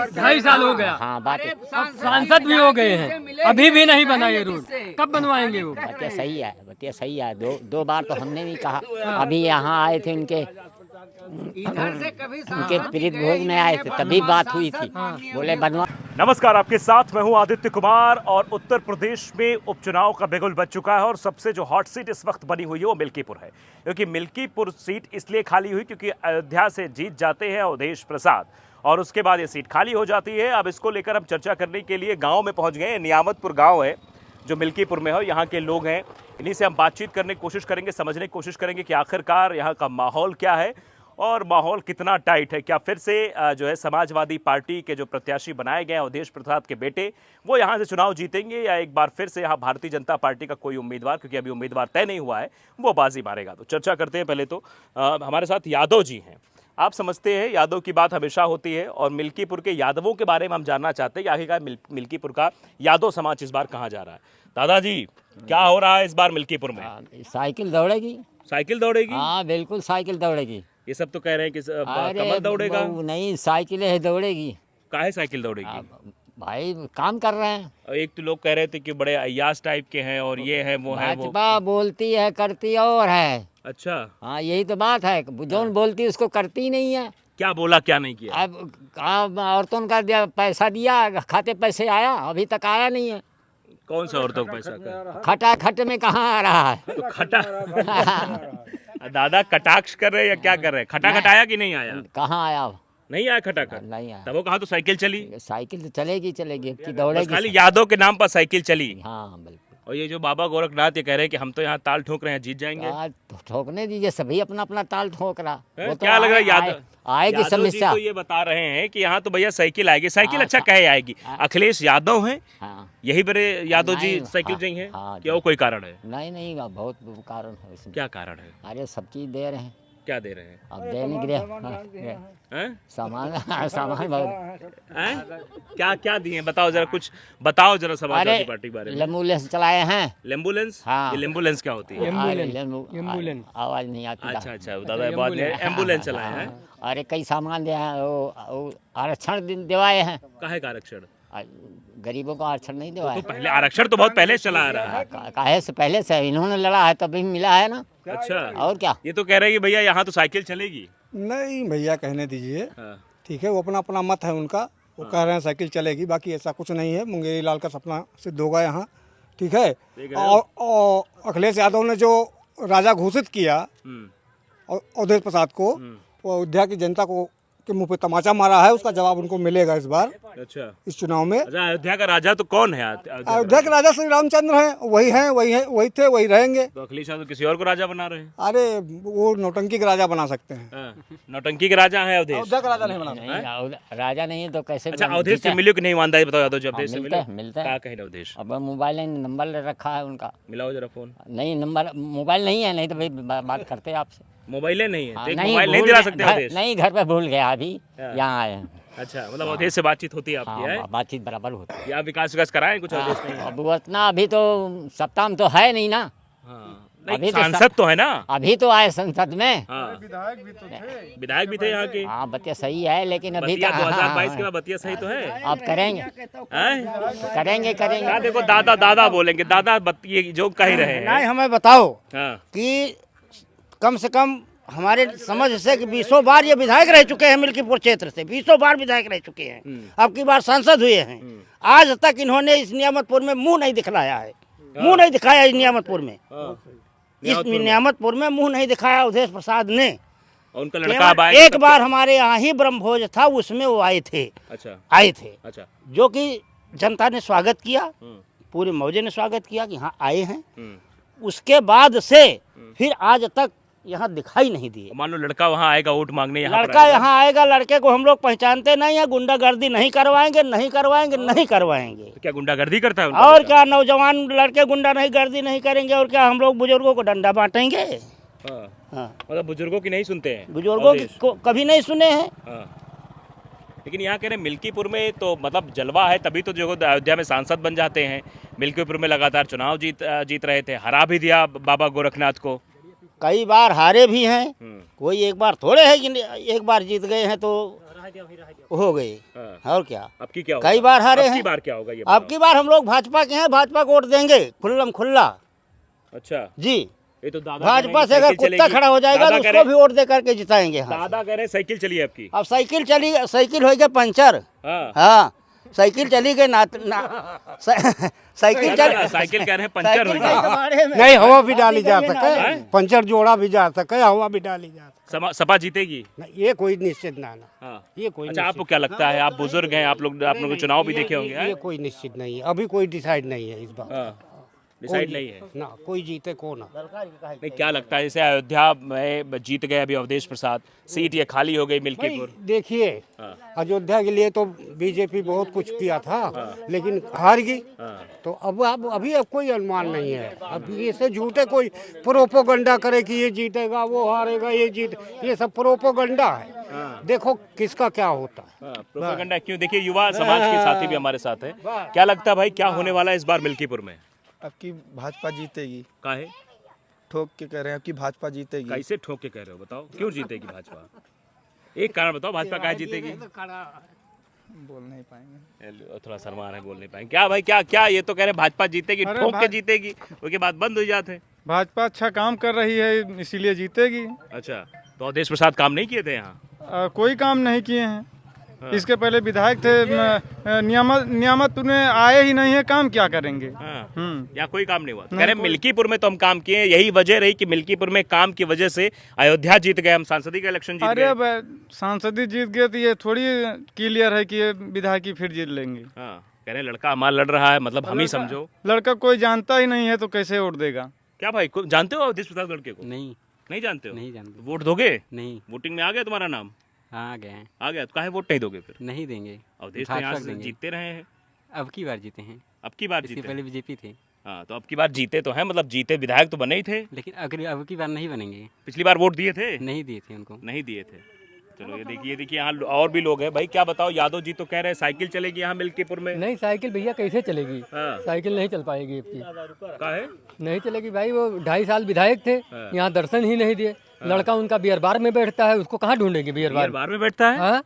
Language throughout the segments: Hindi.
2.5 साल हो गया। हाँ बात अब सांसद भी हो गए हैं, अभी भी नहीं बना ये रोड, कब बनवाएंगे वो? बतिया सही है, बतिया सही है। दो बार तो हमने भी कहा, अभी यहाँ आए थे उनके प्रीत भोज में आए थे, तभी बात हुई थी, बोले बनवा। नमस्कार, आपके साथ मैं हूं आदित्य कुमार। और उत्तर प्रदेश में उपचुनाव का बिगुल बज चुका है और सबसे जो हॉट सीट इस वक्त बनी हुई है वो मिल्कीपुर है। क्योंकि मिल्कीपुर सीट इसलिए खाली हुई क्योंकि अयोध्या से जीत जाते हैं अवधेश प्रसाद और उसके बाद ये सीट खाली हो जाती है। अब इसको लेकर हम चर्चा करने के लिए गाँव में पहुँच गए हैं। नियामतपुर गाँव है जो मिल्कीपुर में है, यहाँ के लोग हैं, इन्हीं से हम बातचीत करने की कोशिश करेंगे, समझने की कोशिश करेंगे कि आखिरकार यहाँ का माहौल क्या है और माहौल कितना टाइट है। क्या फिर से जो है समाजवादी पार्टी के जो प्रत्याशी बनाए गए हैं अवधेश प्रसाद के बेटे, वो यहाँ से चुनाव जीतेंगे या एक बार फिर से यहाँ भारतीय जनता पार्टी का कोई उम्मीदवार, क्योंकि अभी उम्मीदवार तय नहीं हुआ है, वो बाजी मारेगा। तो चर्चा करते हैं। पहले तो हमारे साथ यादव जी हैं। आप समझते हैं यादव की बात हमेशा होती है और मिल्कीपुर के यादवों के बारे में हम जानना चाहते हैं कि आखिरकार मिल्कीपुर का यादव समाज इस बार कहाँ जा रहा है। दादाजी, क्या हो रहा है इस बार मिल्कीपुर में? साइकिल दौड़ेगी। साइकिल दौड़ेगी? हाँ बिल्कुल साइकिल दौड़ेगी। ये सब तो कह रहे हैं कि कमल दौड़ेगा। नहीं, साइकिलें है दौड़ेगी। काहे साइकिल दौड़ेगी? भाई काम कर रहे हैं। और एक तो लोग कह रहे थे कि बड़े अय्याश टाइप के हैं और ये है वो है वो। भाजपा बोलती है करती और है। अच्छा, हाँ यही तो बात है, जोन बोलती है उसको करती नहीं है। क्या बोला क्या नहीं किया? अब औरतों का पैसा दिया, खाते पैसे आया, अभी तक आया नहीं है। कौन सा औरतों का पैसा का? खटा खट में कहाँ आ रहा है? तो खटा दादा कटाक्ष कर रहे हैं या क्या कर रहे हैं? खटा खटाया कि नहीं आया? कहाँ आया? नहीं आया खटाखट? नहीं आया। तब वो कहा तो साइकिल चली। साइकिल तो चलेगी कि बस दौड़ेगी। खाली यादव के नाम पर साइकिल चली। हाँ बिल्कुल। और ये जो बाबा गोरखनाथ ये कह रहे हैं कि हम तो यहाँ ताल ठोक रहे हैं, जीत जाएंगे। ठोकने दीजिए, सभी अपना अपना ताल ठोक रहा। वो तो क्या लग रहा है यादव आएगी समस्या। तो ये बता रहे हैं कि यहाँ तो भैया साइकिल आएगी। साइकिल अच्छा कहे आएगी? अखिलेश यादव हैं, यही बड़े यादव जी साइकिल चाहिए हैं। क्या वो कोई कारण है? नहीं, बहुत कारण है इसमें। क्या कारण है? अरे सब चीज दे रहे हैं। क्या दे रहे हैं? अब देने के लिए सामान क्या क्या दिए बताओ जरा, कुछ बताओ जरा समाजवादी पार्टी के बारे में। एम्बुलेंस चलाए हैं। एम्बुलेंस? हाँ। ये एम्बुलेंस क्या होती है? एम्बुलेंस आवाज नहीं आती। अच्छा दादा बात नहीं, एम्बुलेंस चलाए हैं। अरे कई सामान दिए हैं, वो आरक्षण दिवाए हैं। काहे का आरक्षण? गरीबों को आरक्षण नहीं दिवाया। तो पहले आरक्षण तो बहुत पहले से चला आ रहा है। काहे से पहले से इन्होंने लड़ा है तभी मिला है ना। अच्छा, और क्या? ये तो कह रहे हैं कि भैया यहाँ तो साइकिल चलेगी। नहीं भैया कहने दीजिए। हाँ। ठीक है, वो अपना अपना मत है उनका। वो कह रहे हैं साइकिल चलेगी, बाकी ऐसा कुछ नहीं है। मुंगेरी लाल का सपना सिद्ध होगा यहाँ। ठीक है। और अखिलेश यादव ने जो राजा घोषित किया अवधेश प्रसाद को, वो अयोध्या की जनता को के मुंह पे तमाचा मारा है, उसका जवाब उनको मिलेगा इस बार। अच्छा, इस चुनाव में। अयोध्या का राजा तो कौन है? अयोध्या के राजा श्री रामचंद्र हैं। वही थे, वही रहेंगे। तो अखिलेश यादव किसी और को राजा बना रहे हैं? अरे वो नौटंकी के राजा बना सकते हैं। नौटंकी के राजा है अवधेश? अयोध्या का राजा नहीं बना सकते। राजा नहीं है तो कैसे? अच्छा, अवधेश से मिले कि नहीं? ईमानदारी बताओ यादव, जब अवधेश से मिलता है। क्या कहे अवधेश? अब मोबाइल नंबर रखा है उनका। मिलाओ जरा फोन। नहीं, नंबर मोबाइल नहीं है, नहीं तो भाई बात करते आपसे। मोबाइल नहीं है? मोबाइल नहीं दिला सकते अवधेश? नहीं, घर पे भूल गया, अभी यहाँ आए हैं। अच्छा, मतलब अवधेश से बातचीत होती है आपकी? है बातचीत बराबर होती है। या विकास कराएं कुछ? अवधेश नहीं? अब उतना अभी तो सप्ताह में तो है नहीं ना। अभी सांसद तो है ना? अभी तो आए संसद में। विधायक भी थे यहाँ के। हाँ बतिया सही है, लेकिन अभी 2022 के बाद बतिया सही तो है। आप करेंगे करेंगे। देखो दादा बोलेंगे, दादा ये जो कह रहे हैं। नहीं, हमें बताओ कि कम से कम हमारे समझ से कि 20 बार ये विधायक रह चुके हैं मिल्कीपुर क्षेत्र से। 20 बार विधायक रह चुके हैं, अब की बार सांसद हुए हैं। आज तक इन्होंने इस नियामतपुर में मुंह नहीं दिखलाया है। मुंह नहीं दिखाया इस नियामतपुर में। इस नियामतपुर में मुंह नहीं दिखाया अवधेश प्रसाद ने। उनका लड़का एक बार हमारे यहाँ ही ब्रह्मभोज था, उसमें वो आए थे। अच्छा, जो कि जनता ने स्वागत किया, पूरे मौजे ने स्वागत किया कि हाँ आए हैं। उसके बाद से फिर आज तक यहाँ दिखाई नहीं दिए। मान लो लड़का वहाँ आएगा वोट मांगने, लड़का यहाँ आएगा, लड़के को हम लोग पहचानते नहीं है। गुंडागर्दी नहीं करवाएंगे। तो क्या गुंडागर्दी करता है? और क्या नौजवान लड़के गुंडा नहीं गर्दी नहीं करेंगे? और क्या हम लोग बुजुर्गों को डंडा बांटेंगे? मतलब बुजुर्गों की नहीं सुनते हैं? बुजुर्गों की कभी नहीं सुने हैं। लेकिन यहाँ कह रहे मिल्कीपुर में तो मतलब जलवा है, तभी तो जो अयोध्या में सांसद बन जाते हैं। मिल्कीपुर में लगातार चुनाव जीत रहे थे, हरा भी दिया बाबा गोरखनाथ को। कई बार हारे भी हैं, कोई एक बार थोड़े है कि एक बार जीत गए हैं तो हो गई। हाँ। और क्या, अब की क्या होगा? कई बार हारे अब की हैं। बार क्या होगा ये अब की बार हम लोग भाजपा के हैं, भाजपा को वोट देंगे खुल्लम खुल्ला अच्छा जी। ये तो दादा भाजपा से अगर कुत्ता खड़ा हो जाएगा तो उसको भी वोट दे करके जिताएंगे। हाँ, दादा कह रहे हैं साइकिल चली है आपकी। अब साइकिल हो गया पंचर। हाँ हाँ, साइकिल चली गई साइकिल साइकिल कह रहे हैं पंचर हो गई। नहीं, हवा भी डाली जा सके, पंचर जोड़ा भी जा सके, हवा भी डाली जा सके। सपा जीतेगी। ये कोई निश्चित ना हाँ। ये कोई अच्छा आपको क्या लगता है, आप बुजुर्ग हैं, आप लोग चुनाव भी देखे होंगे। ये कोई निश्चित नहीं है, अभी कोई डिसाइड नहीं है इस बार। हाँ, डिसाइड नहीं है ना कोई जीते कौन। नहीं, क्या लगता है जैसे अयोध्या में जीत गए अभी अवधेश प्रसाद, सीट ये खाली हो गई मिल्कीपुर। देखिए, अयोध्या के लिए तो बीजेपी बहुत कुछ किया था, लेकिन हार गई। तो अब अभी कोई अनुमान नहीं है। अब ये से झूठे कोई प्रोपोगंडा करे कि ये जीतेगा, वो हारेगा, ये सब प्रोपोगंडा है। देखो किसका क्या होता है। प्रोपेगेंडा क्यों? देखिए युवा समाज के साथी भी हमारे साथ है। क्या लगता है भाई, क्या होने वाला है इस बार मिल्कीपुर में? अब की भाजपा जीतेगी। काहे? ठोक के कह रहे हैं अब की भाजपा जीतेगी। कैसे ठोक के कह रहे हो, बताओ क्यों जीतेगी भाजपा? एक कारण बताओ, भाजपा काहे जीतेगी? बोल नहीं पाएंगे, थोड़ा शर्मा रहे, बोल नहीं पाएंगे। क्या भाई, क्या ये तो कह रहे हैं भाजपा जीतेगी, ठोक के जीतेगी, उसके बाद बंद हो जाते। भाजपा अच्छा काम कर रही है इसीलिए जीतेगी। अच्छा, तो अवधेश प्रसाद काम नहीं किए थे यहाँ? कोई काम नहीं किए हैं। इसके पहले विधायक थे, नियामत उन्हें आए ही नहीं है, काम क्या करेंगे। यहाँ कोई काम नहीं हुआ। कह रहे मिल्कीपुर में तो हम काम किए, यही वजह रही कि मिल्कीपुर में काम की वजह से अयोध्या जीत गए, हम सांसदी का इलेक्शन जीत गए। अरे सांसदी जीत गए तो ये थोड़ी क्लियर है कि ये विधायक ही फिर जीत लेंगे। हाँ, कह रहे लड़का हमारा लड़ रहा है, मतलब हम ही समझो। लड़का कोई जानता ही नहीं है तो कैसे वोट देगा? क्या भाई, जानते हो अवधेश प्रसाद लड़के को? नहीं जानते हो? नहीं जानते। वोट दोगे? नहीं। वोटिंग में आ गया तुम्हारा नाम? आ गए। आ गया तो काहे वोट नहीं दोगे फिर? नहीं देंगे। अवधेश तो यहाँ से जीतते रहे हैं। अब की बार जीते हैं। अब की बार इसके जीते? पहले बीजेपी थे। हाँ, तो अब की बार जीते तो हैं, मतलब जीते, विधायक तो बने ही थे। लेकिन अब की बार नहीं बनेंगे। पिछली बार वोट दिए थे? नहीं दिए थे उनको। नहीं दिए थे। चलो ये देखिए यहाँ और भी लोग हैं। भाई क्या बताओ, यादव जी तो कह रहे हैं साइकिल चलेगी यहाँ मिल्कीपुर में। नहीं, साइकिल भैया कैसे चलेगी? हाँ। साइकिल नहीं चल पाएगी आपकी। काहे? नहीं चलेगी भाई, वो 2.5 साल विधायक थे, यहाँ दर्शन ही नहीं दिए। लड़का उनका बियर बार में बैठता है, उसको कहाँ ढूंढेंगे बियर बार में बैठता है? हाँ,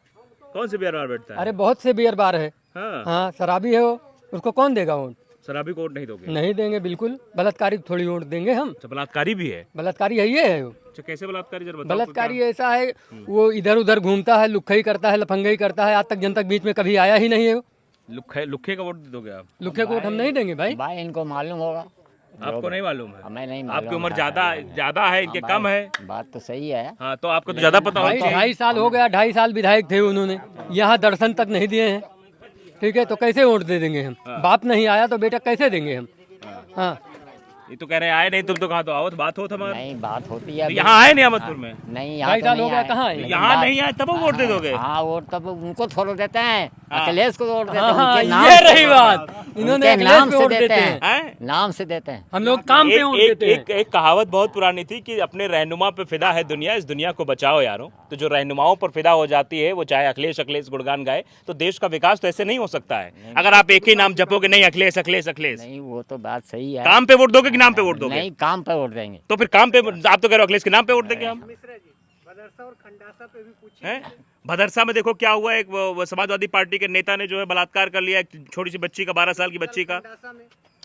कौन से बियर बार बैठता है? अरे बहुत से बियर बार है। हाँ, हाँ, शराबी है वो, उसको कौन देगा वोट? शराबी को वोट नहीं दोगे? नहीं देंगे बिल्कुल। बलात्कारी थोड़ी वोट देंगे हम? अच्छा, बलात्कारी भी है? बलात्कारी है, ये है वो। अच्छा, कैसे बलात्कारी जरा बताओ। बलात्कारी ऐसा है, वो इधर उधर घूमता है, लुक्खई करता है, लफंगई करता है, आज तक जनता के बीच में कभी आया ही नहीं है वो। लुखे का वोट दोगे आप? लुखे को वोट हम नहीं देंगे भाई। भाई इनको मालूम होगा। आपको नहीं मालूम है? हमें नहीं मालूम। आपकी उम्र ज्यादा है, इनके कम है। बात तो सही है। हाँ, तो आपको तो ज्यादा पता भाई होगा। 2.5 साल हो गया, 2.5 साल विधायक थे उन्होंने, यहाँ दर्शन तक नहीं दिए हैं। ठीक है, तो कैसे वोट दे देंगे हम? बाप नहीं आया तो बेटा कैसे देंगे हम? हाँ, ये तो कह रहे हैं आए नहीं, तुम तो कहा तो आओ, तो बात हो तुम्हारी। नहीं बात होती है। यहाँ आए नहीं अहमदपुर में? नहीं, 2.5 साल हो गया, कहाँ है? यहाँ नहीं आए तब वोट दे दोगे? हाँ, वोट तब उनको थोड़ा देते हैं, अखिलेश को वोट देते हैं। हाँ, उनके नाम ये से रही बात, इन्होंने उनके अखिलेश नाम पे से वोट देते देते हैं। हैं? नाम से देते हैं। हम लोग काम पे वोट देते हैं। एक कहावत बहुत पुरानी थी कि अपने रहनुमा पे फिदा है दुनिया, इस दुनिया को बचाओ यारों। तो जो रहनुमाओं पर फिदा हो जाती है, वो चाहे अखिलेश गुणगान गाए, तो देश का विकास तो ऐसे नहीं हो सकता है अगर आप एक ही नाम जपोगे, नहीं अखिलेश अखिलेश अखिलेश। नहीं, वो तो बात सही है। काम पे वोट दोगे कि नाम पे वोट दोगे? नहीं, काम पे वोट देंगे। तो फिर काम पे आप तो कह रहे हो अखिलेश के नाम पे वोट देंगे हम। हैं? भदरसा में देखो क्या हुआ, एक वो समाजवादी पार्टी के नेता ने जो है बलात्कार कर लिया एक छोटी सी बच्ची का, 12 साल की बच्ची का,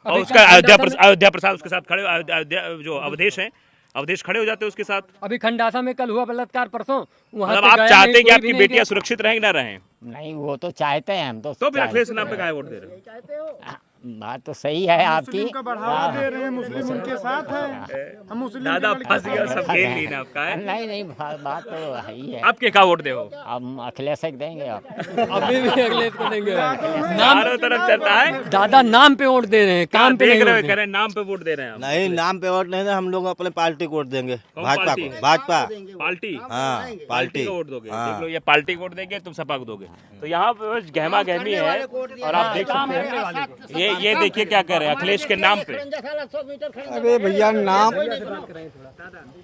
और उसका अयोध्या प्रसाद उसके साथ खड़े, जो अवधेश खड़े हो जाते हैं उसके साथ। अभी खंडासा में कल हुआ बलात्कार परसों, वहाँ मतलब आप चाहते हैं कि आपकी बेटियां सुरक्षित रहें कि ना रहें? नहीं, वो तो चाहते हैं हम तो फिर अखिलेश के नाम पे काहे वोट दे रहे हो? बात तो सही है आपकी। मुस्लिम का बढ़ावा दे रहे हैं, मुस्लिम उनके साथ है। हम मुस्लिम दादा फंस गया, सब खेल ली ना आपका है। नहीं, बात तो है ही है। आपके क्या वोट दे हो? हम अखिलेश को देंगे। आप अभी भी अखिलेश को देंगे। चारों तरफ चलता है। दादा नाम पे वोट दे रहे हैं, काम पे देख नहीं रहे वोट हो, दे कह रहे हैं नाम पे वोट दे रहे हैं हम। नहीं, नाम पे वोट नहीं दे, हम लोग अपने पार्टी को वोट देंगे। भाजपा पार्टी? को, भाजपा। पार्टी? हाँ, पार्टी को वोट दोगे? देख लो, ये पार्टी को वोट देंगे, तुम सपा को दोगे। तो यहाँ पे गहमा गहमी है, और आप देख सकते हैं ये देखिए क्या कह रहे हैं अखिलेश के नाम पे। अरे भैया,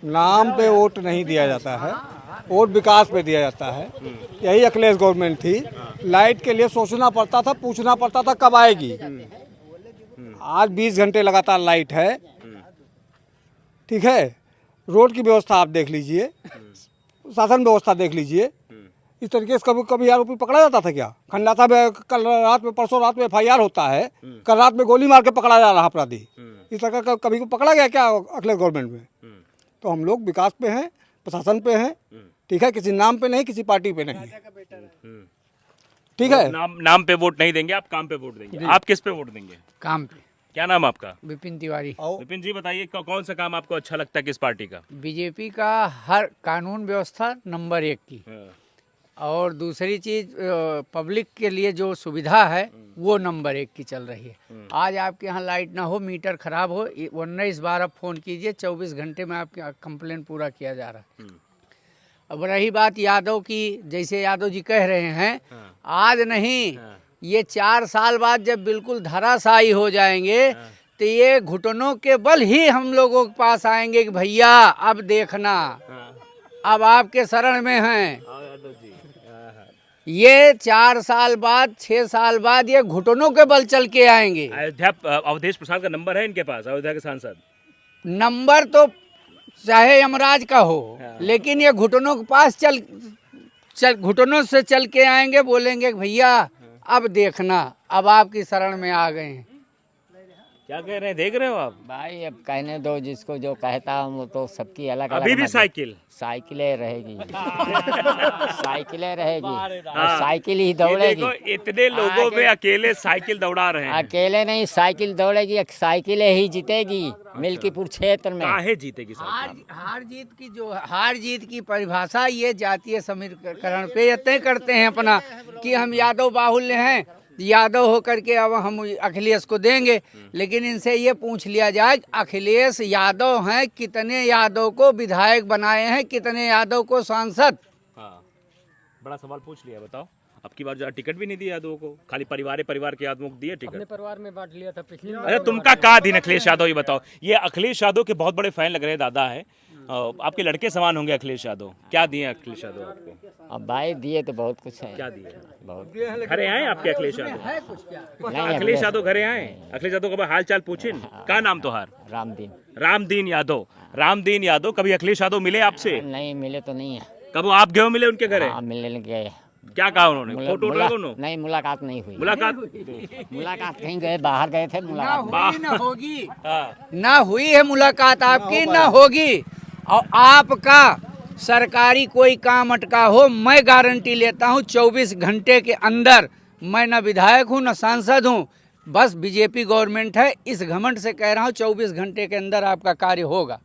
नाम पे वोट नहीं दिया जाता है, वोट विकास पे दिया जाता है। यही अखिलेश गवर्नमेंट थी, लाइट के लिए सोचना पड़ता था, पूछना पड़ता था कब आएगी। आज 20 घंटे लगातार लाइट है। ठीक है, रोड की व्यवस्था आप देख लीजिए, शासन व्यवस्था देख लीजिए, इस तरीके से कभी कभी आरोपी पकड़ा जाता था क्या? खंडाता में कल रात में, परसों रात में FIR होता है, कल रात में गोली मार के पकड़ा जा रहा अपराधी। इस तरह का कभी को पकड़ा गया क्या अखिलेश गवर्नमेंट में? तो हम लोग विकास पे हैं, प्रशासन पे हैं, ठीक है, किसी नाम पे नहीं, किसी पार्टी पे नहीं, ठीक है। नाम पे वोट नहीं देंगे आप, काम पे वोट देंगे। आप किस पे वोट देंगे? काम पे। क्या नाम आपका? विपिन तिवारी। विपिन जी बताइए कौन सा काम आपको अच्छा लगता है किस पार्टी का? बीजेपी का हर कानून व्यवस्था नंबर 1 की, और दूसरी चीज पब्लिक के लिए जो सुविधा है वो नंबर 1 की चल रही है। आज आपके यहाँ लाइट ना हो, मीटर खराब हो, 19 बार आप फोन कीजिए, 24 घंटे में आपके कंप्लेंट पूरा किया जा रहा है। अब रही बात यादव की, जैसे यादव जी कह रहे हैं, आज नहीं, ये 4 साल बाद जब बिल्कुल धराशायी हो जाएंगे तो ये घुटनों के बल ही हम लोगों के पास आएंगे कि भैया अब देखना, अब आपके शरण में हैं। ये 4 साल बाद, 6 साल बाद ये घुटनों के बल चल के आएंगे। अयोध्या अवधेश प्रसाद का नंबर है इनके पास, अयोध्या के सांसद? नंबर तो चाहे यमराज का हो, लेकिन ये घुटनों के पास घुटनों से चल के आएंगे, बोलेंगे भैया अब देखना, अब आपकी शरण में आ गए हैं। क्या कह रहे हैं, देख रहे हो आप? भाई अब कहने दो, जिसको जो कहता हूँ वो तो सबकी अलग अभी भी साइकिलें रहेगी साइकिलें रहेगी, और साइकिल ही दौड़ेगी। इतने लोगों में अकेले साइकिल दौड़ा रहे हैं। अकेले नहीं, साइकिल दौड़ेगी, साइकिलें ही जीतेगी मिल्कीपुर क्षेत्र में। काहे जीतेगी? हार जीत की परिभाषा ये जातीय समीकरण पे ये तय करते हैं अपना कि हम यादव बाहुल्य हैं, यादव होकर के अब हम अखिलेश को देंगे। लेकिन इनसे ये पूछ लिया जाए, अखिलेश यादव हैं, कितने यादव को विधायक बनाए हैं, कितने यादव को सांसद? हाँ, बड़ा सवाल पूछ लिया। बताओ, अब की बार टिकट भी नहीं दिया यादवों को, खाली परिवार के यादवों को दिए टिकट। अपने परिवार में बांट लिया था पिछली बार। अरे तुमका कहा दिन अखिलेश यादव, ये बताओ। ये अखिलेश यादव के बहुत बड़े फैन लग रहे हैं, दादा है, आपके लड़के समान होंगे अखिलेश यादव। क्या दिए अखिलेश यादव आपको? अब भाई दिए तो बहुत कुछ है। क्या दिए? बहुत घरे आए आपके अखिलेश यादव? अखिलेश यादव घरे आए? अखिलेश यादव का हाल चाल पूछे? क्या नाम तोहार? रामदीन यादव। रामदीन यादव, कभी अखिलेश यादव मिले आपसे? नहीं मिले तो नहीं है। कब आप गए मिले उनके घरे? मिलने गए। क्या कहा उन्होंने? फोटो नहीं, मुलाकात नहीं हुई। मुलाकात कहीं गए, बाहर गए थे, मुलाकात ना होगी। ना हुई है मुलाकात आपकी, ना होगी। और आपका सरकारी कोई काम अटका हो, मैं गारंटी लेता हूँ 24 घंटे के अंदर, मैं ना विधायक हूँ ना सांसद हूँ, बस बीजेपी गवर्नमेंट है, इस घमंड से कह रहा हूँ 24 घंटे के अंदर आपका कार्य होगा।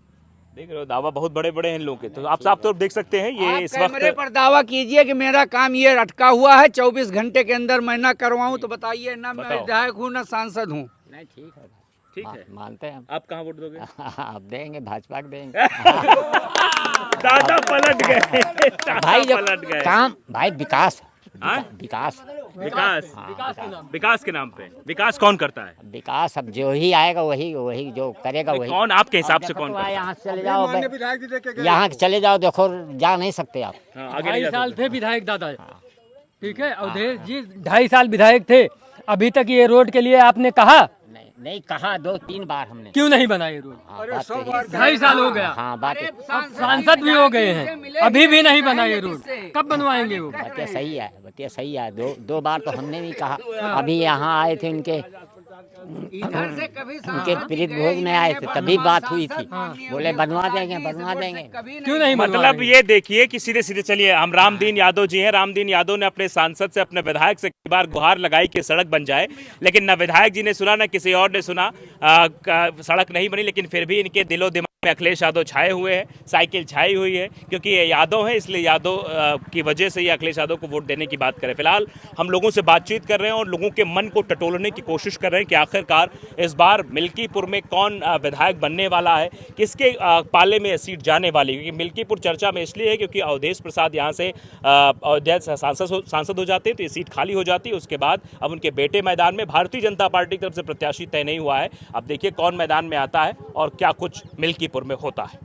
देख रहे हो, दावा बहुत बड़े बड़े हैं लोगों के, तो आप साफ तौर देख सकते हैं। ये इस वक्त कैमरे पर दावा कीजिए कि मेरा काम ये अटका हुआ है, 24 घंटे के अंदर मैं ना करवाऊँ, तो बताइए ना मैं विधायक हूँ ना सांसद हूँ। नहीं, ठीक है, मानते हैं। आप कहाँ वोट दोगे? आप देंगे, भाजपा को देंगे। दादा पलट गए, भाई पलट गए। काम भाई विकास विकास के नाम पे। विकास कौन करता है? विकास अब जो ही आएगा वही जो करेगा वही। कौन आपके हिसाब से कौन? यहाँ से चले जाओ, यहाँ चले जाओ, देखो जा नहीं सकते आप। 2.5 साल थे विधायक दादा, ठीक है। अवधेश जी 2.5 साल विधायक थे, अभी तक ये रोड के लिए आपने कहा? नहीं कहा, 2-3 बार हमने। क्यों नहीं बना ये रोड? 2.5 साल हो गया। हाँ, बात सांसद भी हो गए हैं, अभी भी नहीं बना ये रोड, कब बनवाएंगे वो? बतिया सही है। दो बार तो हमने भी कहा। अभी यहाँ आए थे उनके प्रीत भोज में आए थे, तभी बात हुई थी, बोले बनवा देंगे। क्यों नहीं? मतलब ये देखिए कि सीधे सीधे चलिए, हम रामदीन यादव जी हैं। रामदीन यादव ने अपने सांसद से, अपने विधायक से कई बार गुहार लगाई कि सड़क बन जाए, लेकिन न विधायक जी ने सुना, न किसी और ने सुना। सड़क नहीं बनी, लेकिन फिर भी इनके दिलो दिमाग में अखिलेश यादव छाए हुए हैं, साइकिल छाई हुई है, क्योंकि ये यादव है, इसलिए यादव की वजह से ये अखिलेश यादव को वोट देने की बात करें। फिलहाल हम लोगों से बातचीत कर रहे हैं और लोगों के मन को टटोलने की कोशिश कर रहे हैं कि आखिरकार इस बार मिल्कीपुर में कौन विधायक बनने वाला है, किसके पाले में सीट जाने वाली है। क्योंकि मिल्कीपुर चर्चा में इसलिए है क्योंकि अवधेश प्रसाद यहाँ से अयोध्या सांसद हो जाते हैं, तो ये सीट खाली हो जाती है। उसके बाद अब उनके बेटे मैदान में, भारतीय जनता पार्टी की तरफ से प्रत्याशी तय नहीं हुआ है। अब देखिए कौन मैदान में आता है और क्या कुछ मिल्कीपुर में होता है।